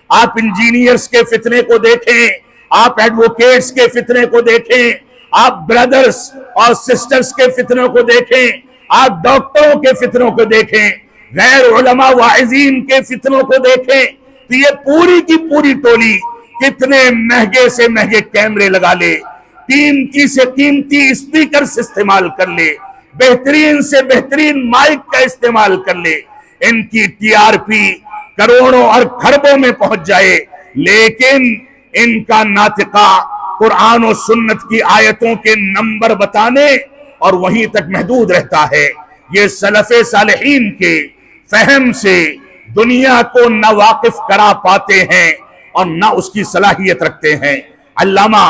آپ انجینئرز کے فتنے کو دیکھیں، آپ ایڈوکیٹس کے فتنے کو دیکھیں، آپ برادرز اور سسٹرز کے فتنوں کو دیکھیں، آپ ڈاکٹروں کے فتنوں کو دیکھیں، غیر علماء واعظین کے فتنوں کو دیکھیں، تو یہ پوری کی پوری ٹولی کتنے مہنگے سے مہنگے کیمرے لگا لے، قیمتی سے قیمتی اسپیکرز استعمال کر لے، بہترین سے بہترین مائک کا استعمال کر لے، ان کی ٹی آر پی کروڑوں اور کھربوں میں پہنچ جائے، لیکن ان کا ناطقہ قرآن و سنت کی آیتوں کے نمبر بتانے اور وہیں تک محدود رہتا ہے۔ یہ سلف صالحین کے فہم سے دنیا کو نہ واقف کرا پاتے ہیں اور نہ اس کی صلاحیت رکھتے ہیں۔ علامہ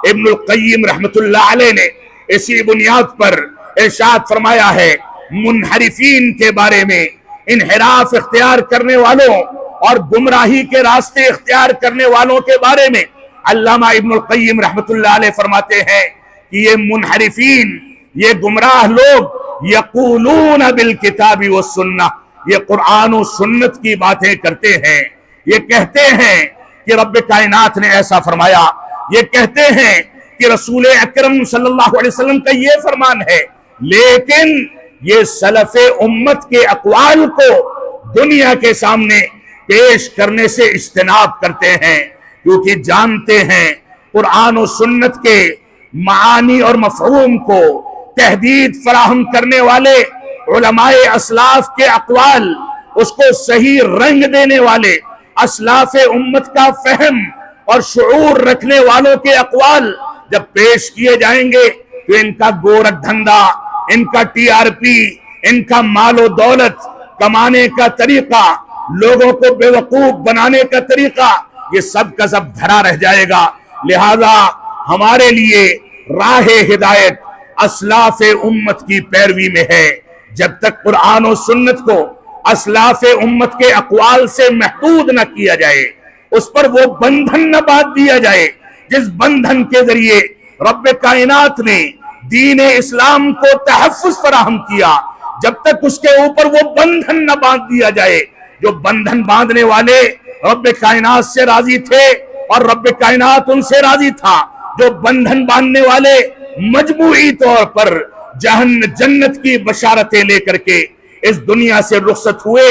ابن القیم رحمت اللہ علیہ نے اسی بنیاد پر ارشاد فرمایا ہے، منحرفین کے بارے میں، انحراف اختیار کرنے والوں اور گمراہی کے راستے اختیار کرنے والوں کے بارے میں علامہ ابن القیم رحمت اللہ علیہ فرماتے ہیں کہ یہ منحرفین، یہ گمراہ لوگ یقولون بالکتاب والسنہ، یہ قرآن و سنت کی باتیں کرتے ہیں، یہ کہتے ہیں کہ رب کائنات نے ایسا فرمایا، یہ کہتے ہیں کہ رسول اکرم صلی اللہ علیہ وسلم کا یہ فرمان ہے، لیکن یہ سلف امت کے اقوال کو دنیا کے سامنے پیش کرنے سے اجتناب کرتے ہیں، کیونکہ جانتے ہیں قرآن و سنت کے معانی اور مفہوم کو تحدید فراہم کرنے والے علماء اسلاف کے اقوال، اس کو صحیح رنگ دینے والے اسلاف امت کا فہم اور شعور رکھنے والوں کے اقوال جب پیش کیے جائیں گے تو ان کا گورکھ دھندا، ان کا ٹی آر پی، ان کا مال و دولت کمانے کا طریقہ، لوگوں کو بے وقوف بنانے کا طریقہ، یہ سب کا سب دھرا رہ جائے گا۔ لہذا ہمارے لیے راہ ہدایت اسلاف امت کی پیروی میں ہے۔ جب تک قرآن و سنت کو اسلاف امت کے اقوال سے محدود نہ کیا جائے، اس پر وہ بندھن نہ باندھ دیا جائے جس بندھن کے ذریعے رب کائنات نے دین اسلام کو تحفظ فراہم کیا، جب تک اس کے اوپر وہ بندھن نہ باندھ دیا جائے جو بندھن باندھنے والے رب کائنات سے راضی تھے اور رب کائنات ان سے راضی تھا، جو بندھن باندھنے والے مجموعی طور پر جنت کی بشارتیں لے کر کے اس دنیا سے رخصت ہوئے،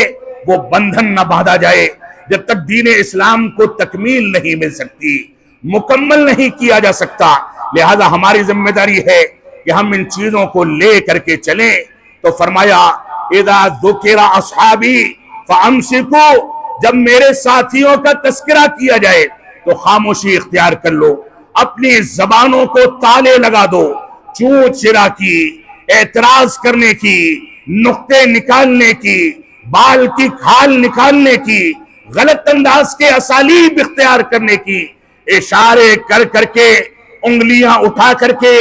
وہ بندھن نہ باندھا جائے جب تک دین اسلام کو تکمیل نہیں مل سکتی، مکمل نہیں کیا جا سکتا۔ لہذا ہماری ذمہ داری ہے کہ ہم ان چیزوں کو لے کر کے چلیں۔ تو فرمایا اذا ذکر اصحابی فامسکو، جب میرے ساتھیوں کا تذکرہ کیا جائے تو خاموشی اختیار کر لو، اپنی زبانوں کو تالے لگا دو، چون چرا کی، اعتراض کرنے کی، نقطے نکالنے کی، بال کی کھال نکالنے کی، غلط انداز کے اسالیب اختیار کرنے کی، اشارے کر کر کے، انگلیاں اٹھا کر کے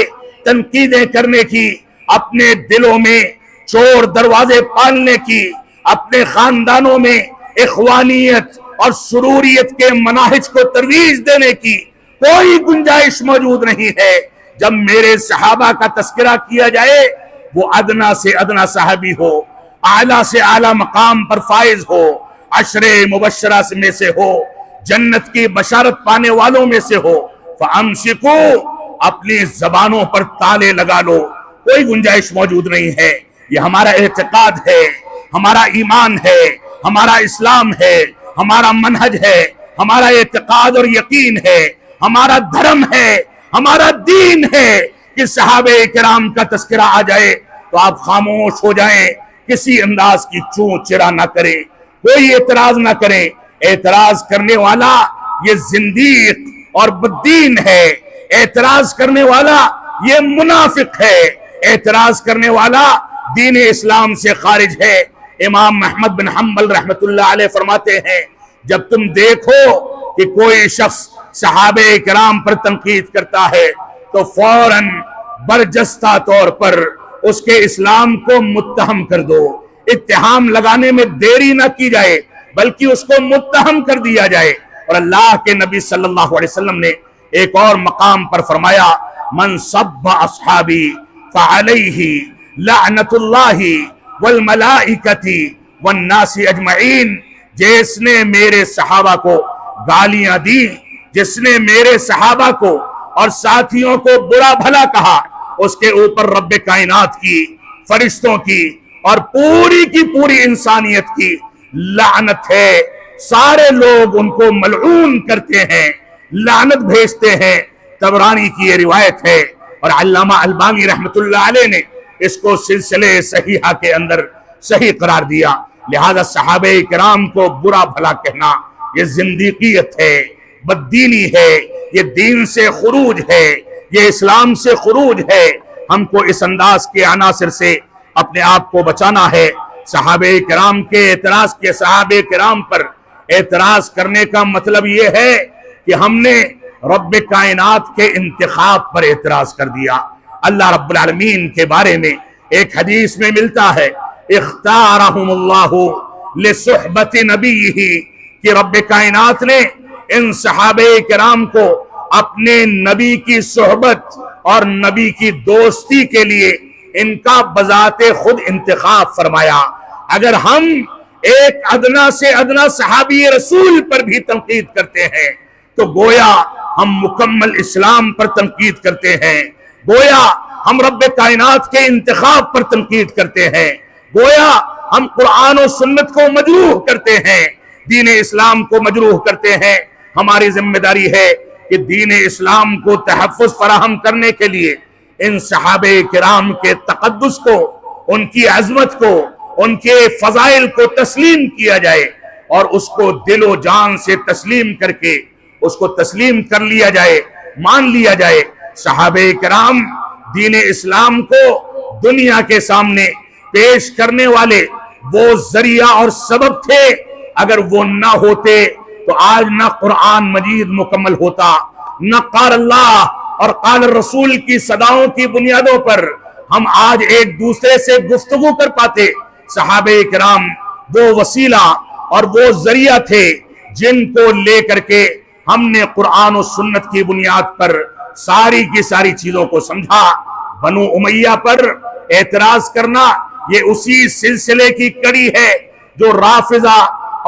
تنقیدیں کرنے کی، اپنے دلوں میں چور دروازے پالنے کی، اپنے خاندانوں میں اخوانیت اور سروریت کے مناہج کو ترویج دینے کی کوئی گنجائش موجود نہیں ہے۔ جب میرے صحابہ کا تذکرہ کیا جائے، وہ ادنا سے ادنا صحابی ہو، اعلیٰ سے اعلیٰ مقام پر فائز ہو، عشر مبشرہ میں سے ہو، جنت کی بشارت پانے والوں میں سے ہو، فامسکو، اپنی زبانوں پر تالے لگا لو، کوئی گنجائش موجود نہیں ہے۔ یہ ہمارا اعتقاد ہے، ہمارا ایمان ہے، ہمارا اسلام ہے، ہمارا منہج ہے، ہمارا اعتقاد اور یقین ہے، ہمارا دھرم ہے، ہمارا دین ہے کہ صحابہ کرام کا تذکرہ آ جائے تو آپ خاموش ہو جائیں، کسی انداز کی چون چرا نہ کریں، کوئی اعتراض نہ کریں۔ اعتراض کرنے والا یہ زندیق اور بددین ہے، اعتراض کرنے والا یہ منافق ہے، اعتراض کرنے والا دین اسلام سے خارج ہے۔ امام احمد بن حنبل رحمت اللہ علیہ فرماتے ہیں، جب تم دیکھو کہ کوئی شخص صحابہ کرام پر تنقید کرتا ہے تو فوراً برجستہ طور پر اس کے اسلام کو متہم کر دو، اتہام لگانے میں دیری نہ کی جائے بلکہ اس کو متہم کر دیا جائے۔ اور اللہ کے نبی صلی اللہ علیہ وسلم نے ایک اور مقام پر فرمایا، من سب اصحابی فعلیہ لعنت اللہ والملائکۃ والناس اجمعین، جس نے میرے صحابہ کو گالیاں دی، جس نے میرے صحابہ کو اور ساتھیوں کو برا بھلا کہا، اس کے اوپر رب کائنات کی، فرشتوں کی اور پوری کی پوری انسانیت کی لعنت ہے۔ سارے لوگ ان کو ملعون کرتے ہیں، لعنت بھیجتے ہیں۔ طبرانی کی یہ روایت ہے اور علامہ البانی رحمت اللہ علیہ نے اس کو سلسلے صحیحہ کے اندر صحیح قرار دیا۔ لہذا صحابہ کرام کو برا بھلا کہنا یہ زندیقیت ہے، بددینی ہے، یہ دین سے خروج ہے، یہ اسلام سے خروج ہے۔ ہم کو اس انداز کے عناصر سے اپنے آپ کو بچانا ہے۔ صحابہ کرام کے اعتراض کے صحابہ کرام پر اعتراض کرنے کا مطلب یہ ہے کہ ہم نے رب کائنات کے انتخاب پر اعتراض کر دیا۔ اللہ رب العالمین کے بارے میں ایک حدیث میں ملتا ہے، اختارہم اللہ لصحبت نبیہ، کہ رب کائنات نے ان صحابہ کرام کو اپنے نبی کی صحبت اور نبی کی دوستی کے لیے ان کا بذات خود انتخاب فرمایا۔ اگر ہم ایک ادنا سے ادنا صحابی رسول پر بھی تنقید کرتے ہیں تو گویا ہم مکمل اسلام پر تنقید کرتے ہیں، گویا ہم رب کائنات کے انتخاب پر تنقید کرتے ہیں، گویا ہم قرآن و سنت کو مجروح کرتے ہیں، دین اسلام کو مجروح کرتے ہیں۔ ہماری ذمہ داری ہے کہ دین اسلام کو تحفظ فراہم کرنے کے لیے ان صحابہ کرام کے تقدس کو، ان کی عظمت کو، ان کے فضائل کو تسلیم کیا جائے اور اس کو دل و جان سے تسلیم کر کے اس کو تسلیم کر لیا جائے، مان لیا جائے۔ صحابہ کرام دین اسلام کو دنیا کے سامنے پیش کرنے والے وہ ذریعہ اور سبب تھے، اگر وہ نہ ہوتے تو آج نہ قرآن مجید مکمل ہوتا، نہ قال اللہ اور قال الرسول کی صداؤں کی بنیادوں پر ہم آج ایک دوسرے سے گفتگو کر پاتے۔ صحابہ کرام وہ وسیلہ اور وہ ذریعہ تھے جن کو لے کر کے ہم نے قرآن و سنت کی بنیاد پر ساری کی ساری چیزوں کو سمجھا۔ بنو امیہ پر اعتراض کرنا یہ اسی سلسلے کی کڑی ہے جو رافضہ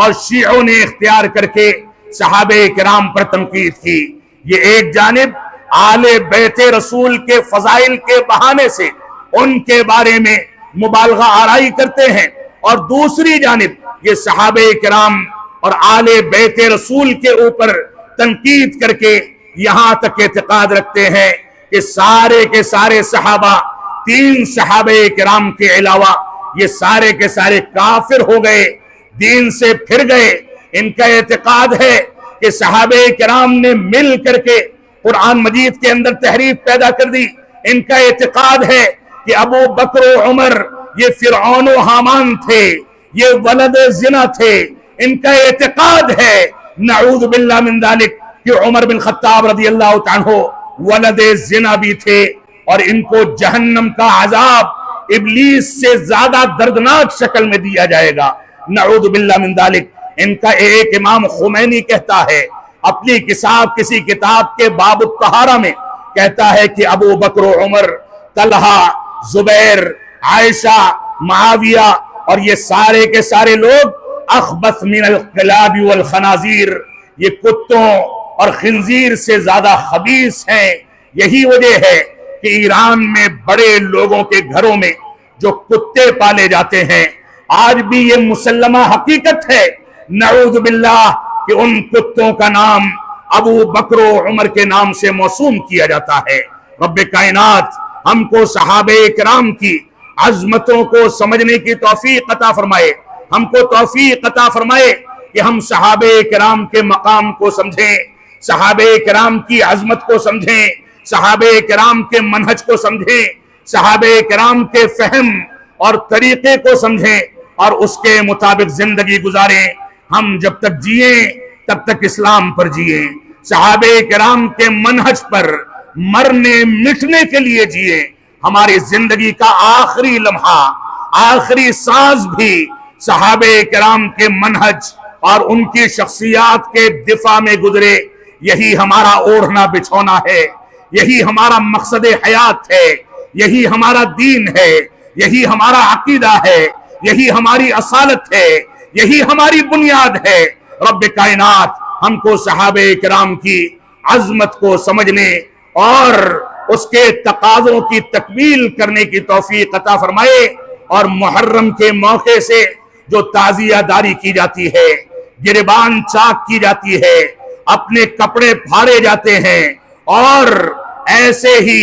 اور شیعوں نے اختیار کر کے صحابہ کرام پر تنقید کی۔ یہ ایک جانب آل بیت رسول کے فضائل کے بہانے سے ان کے بارے میں مبالغہ آرائی کرتے ہیں، اور دوسری جانب یہ صحابہ کرام اور آل بیت رسول کے اوپر تنقید کر کے یہاں تک اعتقاد رکھتے ہیں کہ سارے کے سارے صحابہ، 3 صحابہ کرام کے علاوہ یہ سارے کے سارے کافر ہو گئے، دین سے پھر گئے۔ ان کا اعتقاد ہے کہ صحابہ کرام نے مل کر کے قرآن مجید کے اندر تحریف پیدا کر دی۔ ان کا اعتقاد ہے کہ ابو بکر و عمر یہ فرعون و حامان تھے، یہ ولد زنا تھے۔ ان کا اعتقاد ہے نعوذ باللہ من ذالک کہ عمر بن خطاب رضی اللہ عنہ ولد زنا بھی تھے، اور ان کو جہنم کا عذاب ابلیس سے زیادہ دردناک شکل میں دیا جائے گا، نعوذ باللہ من ذالک۔ ان کا ایک امام خمینی کہتا ہے اپنی کسی کتاب کے باب الطہارہ میں، کہتا ہے کہ ابو بکر و عمر، طلحہ، زبیر، عائشہ، معاویہ اور یہ سارے کے سارے لوگ اخبث من الکلاب والخنازیر، یہ کتوں اور خنزیر سے زیادہ خبیث ہیں۔ یہی وجہ ہے کہ ایران میں بڑے لوگوں کے گھروں میں جو کتے پالے جاتے ہیں، آج بھی یہ مسلمہ حقیقت ہے نعوذ باللہ کہ ان کتوں کا نام ابو بکر و عمر کے نام سے موسوم کیا جاتا ہے۔ رب کائنات ہم کو صحابہ کرام کی عظمتوں کو سمجھنے کی توفیق عطا فرمائے، ہم کو توفیق عطا فرمائے کہ ہم صحابہ کرام کے مقام کو سمجھیں، صحابہ کرام کی عظمت کو سمجھیں، صحابہ کرام کے منہج کو سمجھیں، صحابہ کرام کے فہم اور طریقے کو سمجھیں اور اس کے مطابق زندگی گزاریں۔ ہم جب تک جئیں تب تک اسلام پر جئیں، صحابہ کرام کے منہج پر مرنے مٹنے کے لیے جئیں۔ ہماری زندگی کا آخری لمحہ، آخری سانس بھی صحابہ کرام کے منہج اور ان کی شخصیات کے دفاع میں گزرے۔ یہی ہمارا اوڑھنا بچھونا ہے، یہی ہمارا مقصد حیات ہے، یہی ہمارا دین ہے، یہی ہمارا عقیدہ ہے، یہی ہماری اصالت ہے، یہی ہماری بنیاد ہے۔ رب کائنات ہم کو صحابہ کرام کی عظمت کو سمجھنے اور اس کے تقاضوں کی تکمیل کرنے کی توفیق عطا فرمائے، اور محرم کے موقع سے جو تعزیہ داری کی جاتی ہے، گریبان چاک کی جاتی ہے، اپنے کپڑے پھاڑے جاتے ہیں، اور ایسے ہی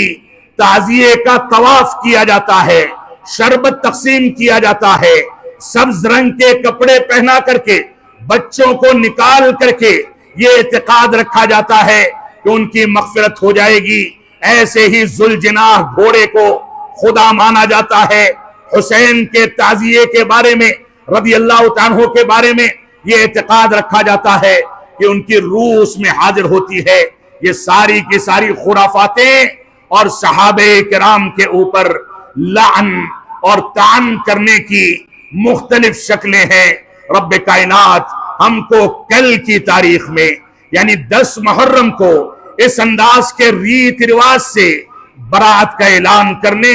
تعزیے کا طواف کیا جاتا ہے، شربت تقسیم کیا جاتا ہے، سبز رنگ کے کپڑے پہنا کر کے بچوں کو نکال کر کے یہ اعتقاد رکھا جاتا ہے کہ ان کی مغفرت ہو جائے گی۔ ایسے ہی ذوالجناح گھوڑے کو خدا مانا جاتا ہے۔ حسین کے تعزیے کے بارے میں، رضی اللہ عنہ کے بارے میں یہ اعتقاد رکھا جاتا ہے کہ ان کی روح اس میں حاضر ہوتی ہے۔ یہ ساری کی ساری خرافاتیں اور صحابہ کرام کے اوپر لعن اور طعن کرنے کی مختلف شکلیں ہیں۔ رب کائنات ہم کو کل کی تاریخ میں یعنی 10 محرم کو اس انداز کے ریت رواج سے برات کا اعلان کرنے،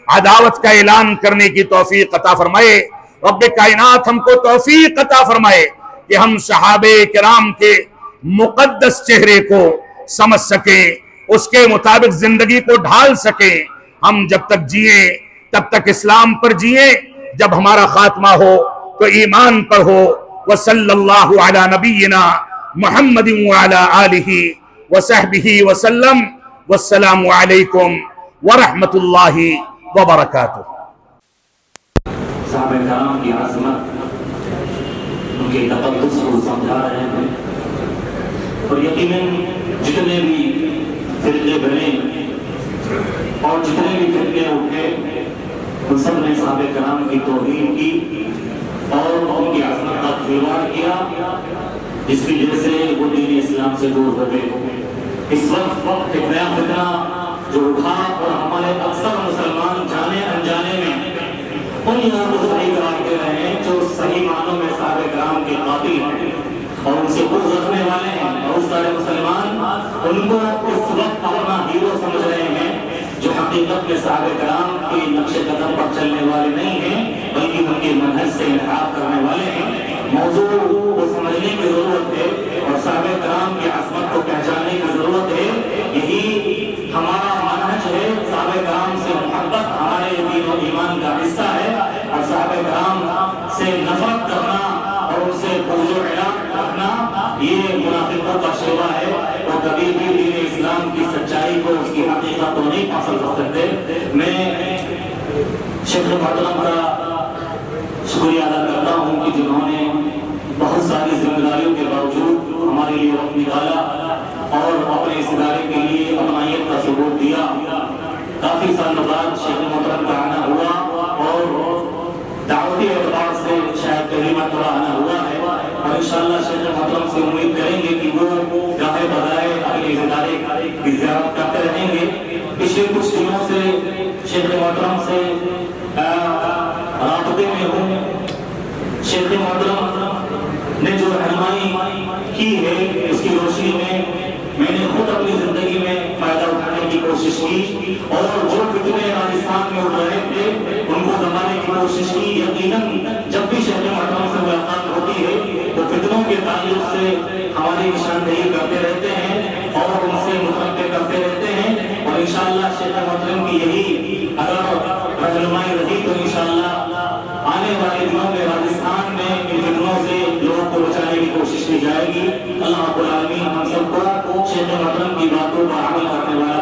عداوت کا اعلان کرنے کی توفیق عطا فرمائے۔ رب کائنات ہم کو توفیق عطا فرمائے کہ ہم صحابہ کرام کے مقدس چہرے کو سمجھ سکیں، اس کے مطابق زندگی کو ڈھال سکیں۔ ہم جب تک جئیں تب تک اسلام پر جئیں، جب ہمارا خاتمہ ہو تو ایمان پر ہو۔ وصلی اللہ علی نبینا محمد وعلی آلہ وصحبہ وسلم، والسلام علیکم ورحمۃ اللہ وبرکاتہ۔ صحابہ کرام کی عظمت، ان کے تقدس کو سمجھا رہے ہیں، اور یقیناً جتنے بھی فرقے بنے اور جتنے بھی فرقے اٹھے، ان سب نے صحابہ کرام کی توہین کی اور ان کی عظمت کا کھلواڑ کیا، جس کی وجہ سے وہ دین اسلام سے دور ہو گئے۔ اس وقت ایک نیا فتنہ جو اٹھا اور ہمارے اکثر مسلمان جانے انجانے میں ان لوگوں کو صحیح قرار دے رہے ہیں جو صحیح معنوں میں صحابہ کرام کے قاتل ہیں اور ان سے بغض رکھنے والے ہیں. بہت سارے مسلمان ان کو اس وقت اپنا ہیرو سمجھ رہے ہیں جو حقیقت میں صحابہ کرام کے نقش قدم پر چلنے والے نہیں ہیں بلکہ ان کے منہج سے انحراف کرنے والے ہیں. موضوع کو سمجھنے کی ضرورت ہے اور صحابہ کرام کی عظمت کو پہچاننے کی ضرورت ہے. یہی ہمارا منہج ہے. صحابہ کرام سے محبت ہمارے دین و ایمان کا حصہ ہے اور صحابہ کرام سے نفرت کرنا اور ان سے بغض و عناد رکھنا یہ منافقوں کا شیوا ہے اور کبھی بھی دین اسلام کی سچائی کو اس کی حقیقت کو نہیں حاصل کر سکتے. میں شیخ محترم کا شکریہ ادا کرتا ہوں کہ جنہوں نے بہت ساری ذمہ داریوں کے باوجود ہمارے لیے وقت نکالا اور اپنے اس ادارے کے لیے اپنائیت کا ثبوت دیا. کافی سالوں بعد شیخ محترم کا آنا ہوا اور دعوتی اعتبار سے شاید پہلی مرتبہ آنا ہوا ہے اور انشاءاللہ شیخ محترم سے امید کریں گے کہ وہ گاہے بغائے اپنے اس ادارے کی زیارت کرتے رہیں گے. پچھلے کچھ دنوں سے شیخ محترم سے رابطے میں ہوں. شیخ محترم نے جو رہنمائی کی ہے اس کی روشنی میں نے خود اپنی زندگی میں فائدہ اٹھانے کی کوشش کی اور جو فتنے راجستھان میں اٹھ رہے تھے ان کو دبانے کی کوشش کی. یقیناً جب بھی شیخ محترم سے ملاقات ہوتی ہے تو فتنوں کے تعلق سے ہماری نشاندہی کرتے رہتے ہیں اور ان سے متنبع کرتے رہتے ہیں اور انشاءاللہ شیخ محترم کی یہی اگر رہنمائی رہی تو انشاءاللہ آنے والے دنوں میں راجستھان میں ان فتنوں سے لوگوں کو بچانے کی کوشش کی جائے گی. اللہ رب العالمین ہم سب کو شیخ محترم کی باتوں پر عمل کرنے والا